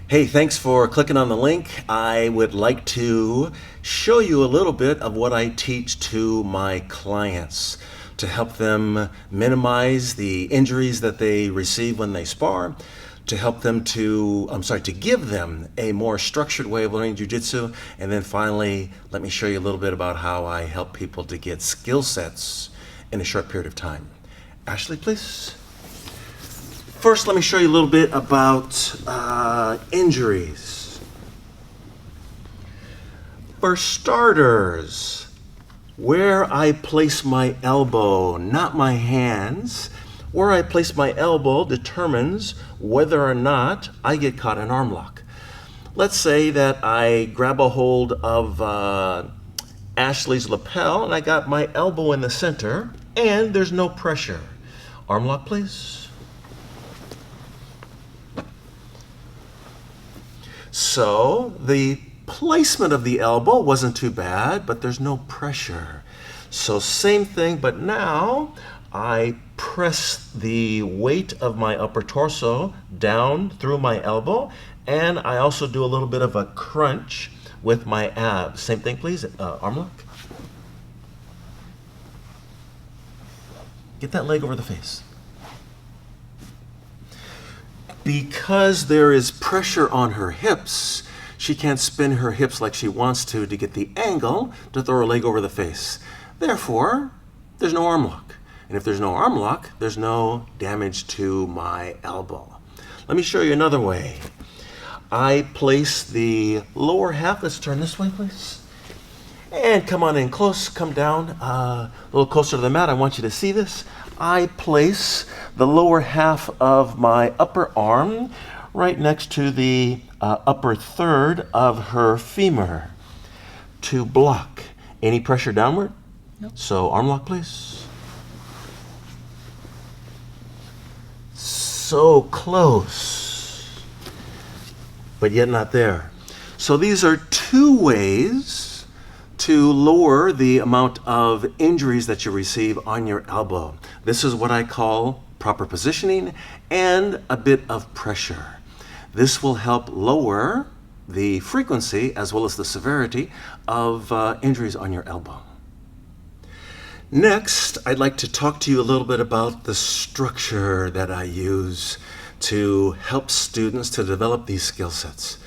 Hey, thanks for clicking on the link. I would like to show you a little bit of what I teach to my clients to help them minimize the injuries that they receive when they spar, to help them to give them a more structured way of learning Jiu-Jitsu, and then finally, let me show you a little bit about how I help people to get skill sets in a short period of time. Ashley, please. First, let me show you a little bit about injuries. For starters, where I place my elbow, not my hands, where I place my elbow determines whether or not I get caught in arm lock. Let's say that I grab a hold of Ashley's lapel and I got my elbow in the center and there's no pressure. Arm lock, please. So the placement of the elbow wasn't too bad, but there's no pressure. So same thing, but now I press the weight of my upper torso down through my elbow, and I also do a little bit of a crunch with my abs. Same thing, please. Arm lock. Get that leg over the face. Because there is pressure on her hips, she can't spin her hips like she wants to get the angle to throw her leg over the face. Therefore, there's no arm lock. And if there's no arm lock, there's no damage to my elbow. Let me show you another way. I place the lower half. Let's turn this way, please. And come on in close, come down a little closer to the mat. I want you to see this. I place the lower half of my upper arm right next to the upper third of her femur to block any pressure downward. Nope. So arm lock, please. So close, but yet not there. So these are two ways to lower the amount of injuries that you receive on your elbow. This is what I call proper positioning and a bit of pressure. This will help lower the frequency as well as the severity of injuries on your elbow. Next, I'd like to talk to you a little bit about the structure that I use to help students to develop these skill sets.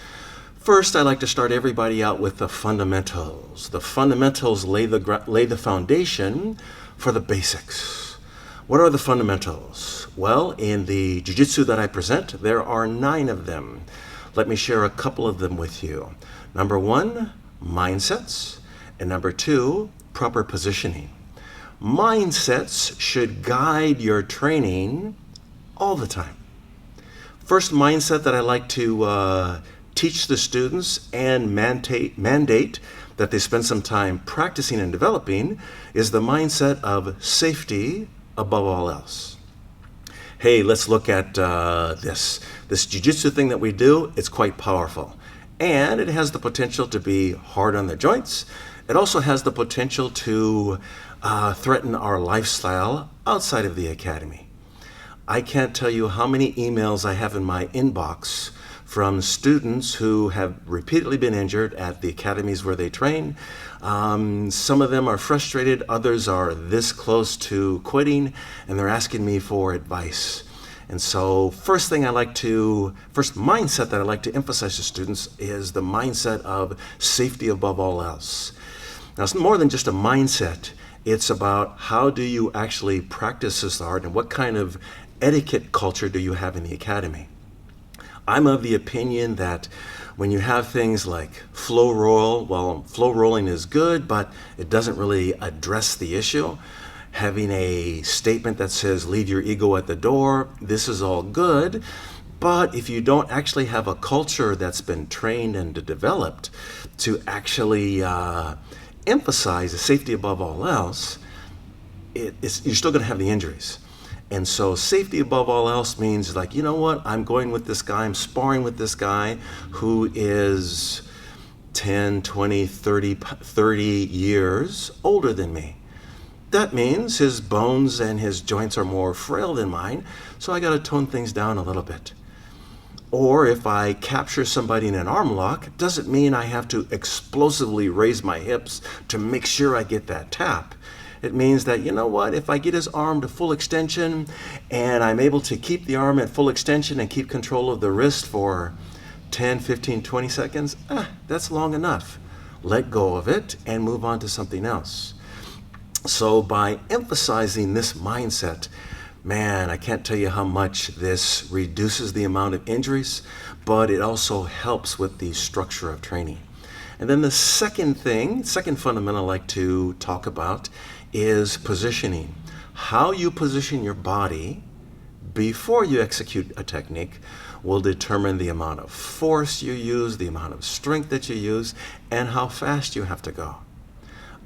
First, I like to start everybody out with the fundamentals. The fundamentals lay the foundation for the basics. What are the fundamentals? Well, in the Jiu-Jitsu that I present, there are 9 of them. Let me share a couple of them with you. Number 1, mindsets, and number 2, proper positioning. Mindsets should guide your training all the time. First mindset that I like to teach the students and mandate that they spend some time practicing and developing is the mindset of safety above all else. Hey, let's look at this Jiu-Jitsu thing that we do. It's quite powerful, and it has the potential to be hard on the joints. It also has the potential to threaten our lifestyle outside of the academy. I can't tell you how many emails I have in my inbox from students who have repeatedly been injured at the academies where they train. Some of them are frustrated, others are this close to quitting, and they're asking me for advice. And so first mindset that I like to emphasize to students is the mindset of safety above all else. Now, it's more than just a mindset. It's about how do you actually practice this art and what kind of etiquette culture do you have in the academy. I'm of the opinion that when you have things like flow roll, well, flow rolling is good, but it doesn't really address the issue. Having a statement that says, leave your ego at the door, this is all good. But if you don't actually have a culture that's been trained and developed to actually emphasize the safety above all else, you're still going to have the injuries. And so safety above all else means like, you know what, I'm going with this guy, I'm sparring with this guy who is 10, 20, 30 years older than me. That means his bones and his joints are more frail than mine, so I got to tone things down a little bit. Or if I capture somebody in an arm lock, doesn't mean I have to explosively raise my hips to make sure I get that tap. It means that, you know what, if I get his arm to full extension and I'm able to keep the arm at full extension and keep control of the wrist for 10, 15, 20 seconds, that's long enough. Let go of it and move on to something else. So by emphasizing this mindset, man, I can't tell you how much this reduces the amount of injuries, but it also helps with the structure of training. And then the second fundamental I like to talk about is positioning. How you position your body before you execute a technique will determine the amount of force you use, the amount of strength that you use, and how fast you have to go.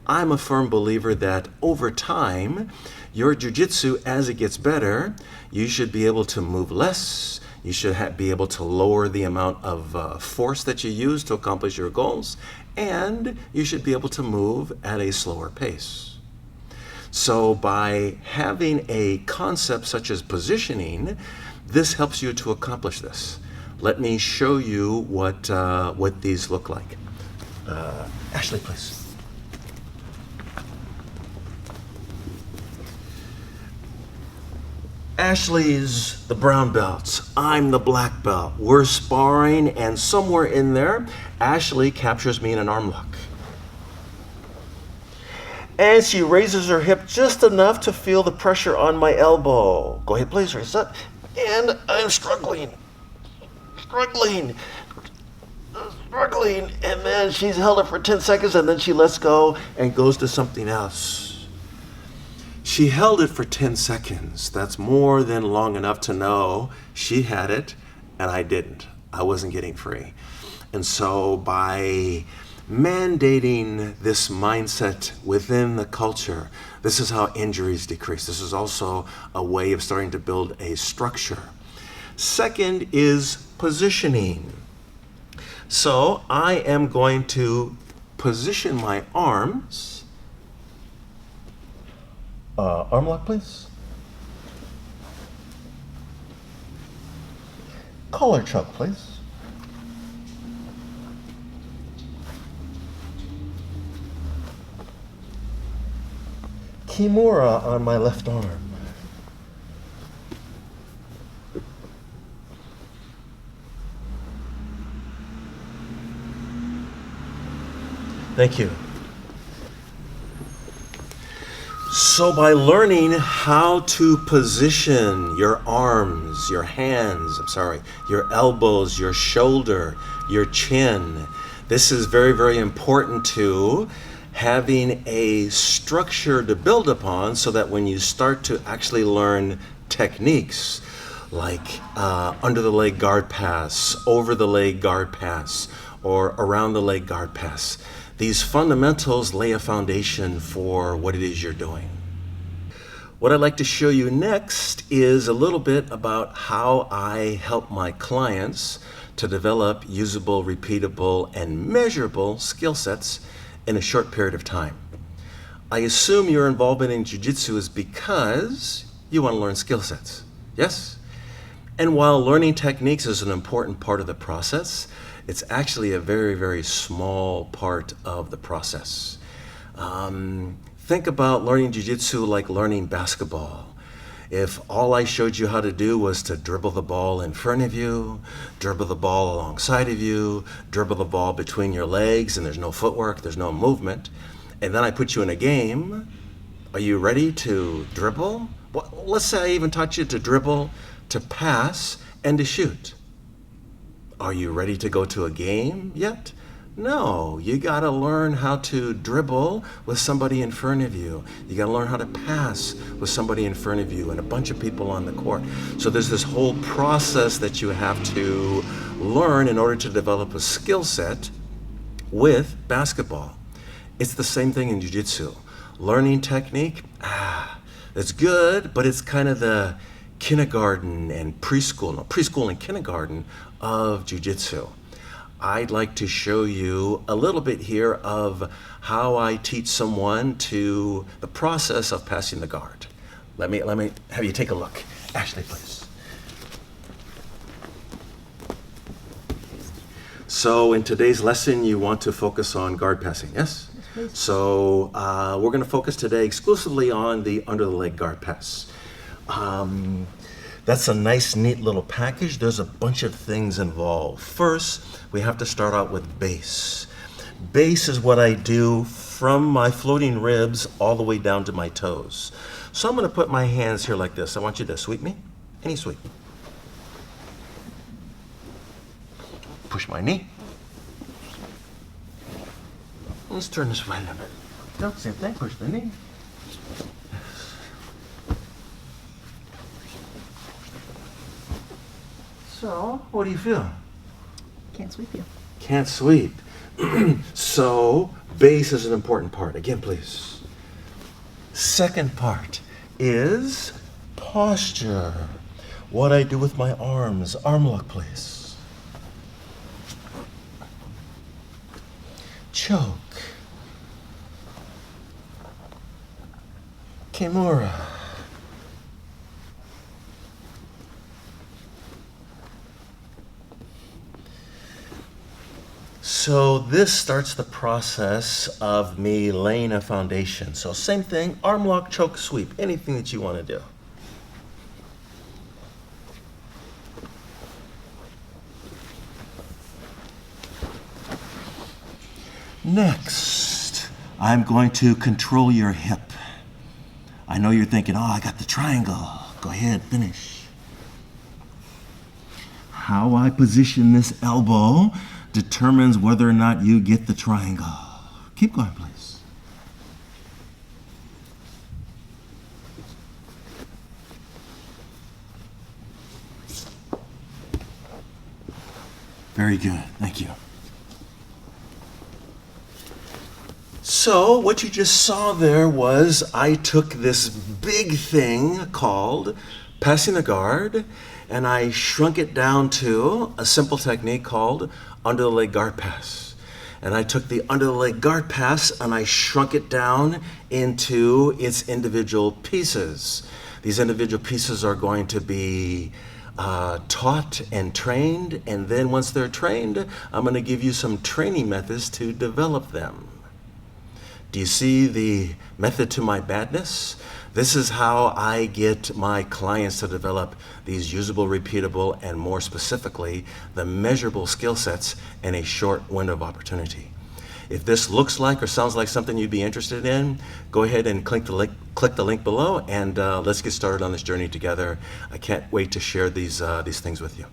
I'm a firm believer that over time, your jiu-jitsu, as it gets better, you should be able to move less. You should be able to lower the amount of force that you use to accomplish your goals, and you should be able to move at a slower pace. So by having a concept such as positioning, this helps you to accomplish this. Let me show you what these look like. Ashley, please. Ashley's the brown belts, I'm the black belt. We're sparring, and somewhere in there, Ashley captures me in an arm lock. And she raises her hip just enough to feel the pressure on my elbow. Go ahead, please, raise up. And I'm struggling. And then she's held it for 10 seconds, and then she lets go and goes to something else. She held it for 10 seconds. That's more than long enough to know she had it and I didn't. I wasn't getting free. And so by mandating this mindset within the culture, this is how injuries decrease. This is also a way of starting to build a structure. Second is positioning. So I am going to position my arms. Arm lock, please. Collar choke, please. Kimura on my left arm. Thank you. So by learning how to position your arms, your hands, your elbows, your shoulder, your chin, this is very, very important to having a structure to build upon so that when you start to actually learn techniques like under the leg guard pass, over the leg guard pass, or around the leg guard pass, these fundamentals lay a foundation for what it is you're doing. What I'd like to show you next is a little bit about how I help my clients to develop usable, repeatable, and measurable skill sets in a short period of time. I assume your involvement in Jiu-Jitsu is because you want to learn skill sets, yes? And while learning techniques is an important part of the process, it's actually a very, very small part of the process. Think about learning Jiu-Jitsu like learning basketball. If all I showed you how to do was to dribble the ball in front of you, dribble the ball alongside of you, dribble the ball between your legs, and there's no footwork, there's no movement, and then I put you in a game, are you ready to dribble? Well, let's say I even taught you to dribble, to pass, and to shoot. Are you ready to go to a game yet? No, you gotta learn how to dribble with somebody in front of you. You gotta learn how to pass with somebody in front of you and a bunch of people on the court. So there's this whole process that you have to learn in order to develop a skill set with basketball. It's the same thing in Jiu-Jitsu. Learning technique, it's good, but it's kind of the kindergarten and preschool and kindergarten of Jiu-Jitsu. I'd like to show you a little bit here of how I teach someone to the process of passing the guard. Let me have you take a look. Ashley, please. So in today's lesson, you want to focus on guard passing, yes? Yes, please. So we're going to focus today exclusively on the under the leg guard pass. That's a nice, neat little package. There's a bunch of things involved. First, we have to start out with base. Base is what I do from my floating ribs all the way down to my toes. So I'm going to put my hands here like this. I want you to sweep me. Any sweep. Push my knee. Let's turn this way a little bit. No, same thing. Push the knee. So, what do you feel? Can't sweep you. Can't sweep. So, base is an important part. Again, please. Second part is posture. What I do with my arms. Arm lock, please. Choke. Kimura. So this starts the process of me laying a foundation. So same thing, arm lock, choke, sweep, anything that you want to do. Next, I'm going to control your hip. I know you're thinking, oh, I got the triangle. Go ahead, finish. How I position this elbow determines whether or not you get the triangle. Keep going, please. Very good, thank you. So what you just saw there was I took this big thing called passing the guard and I shrunk it down to a simple technique called under the leg guard pass. And I took the under the leg guard pass and I shrunk it down into its individual pieces. These individual pieces are going to be taught and trained, and then once they're trained, I'm going to give you some training methods to develop them. Do you see the method to my madness? This is how I get my clients to develop these usable, repeatable, and more specifically, the measurable skill sets in a short window of opportunity. If this looks like or sounds like something you'd be interested in, go ahead and click the link below, and let's get started on this journey together. I can't wait to share these things with you.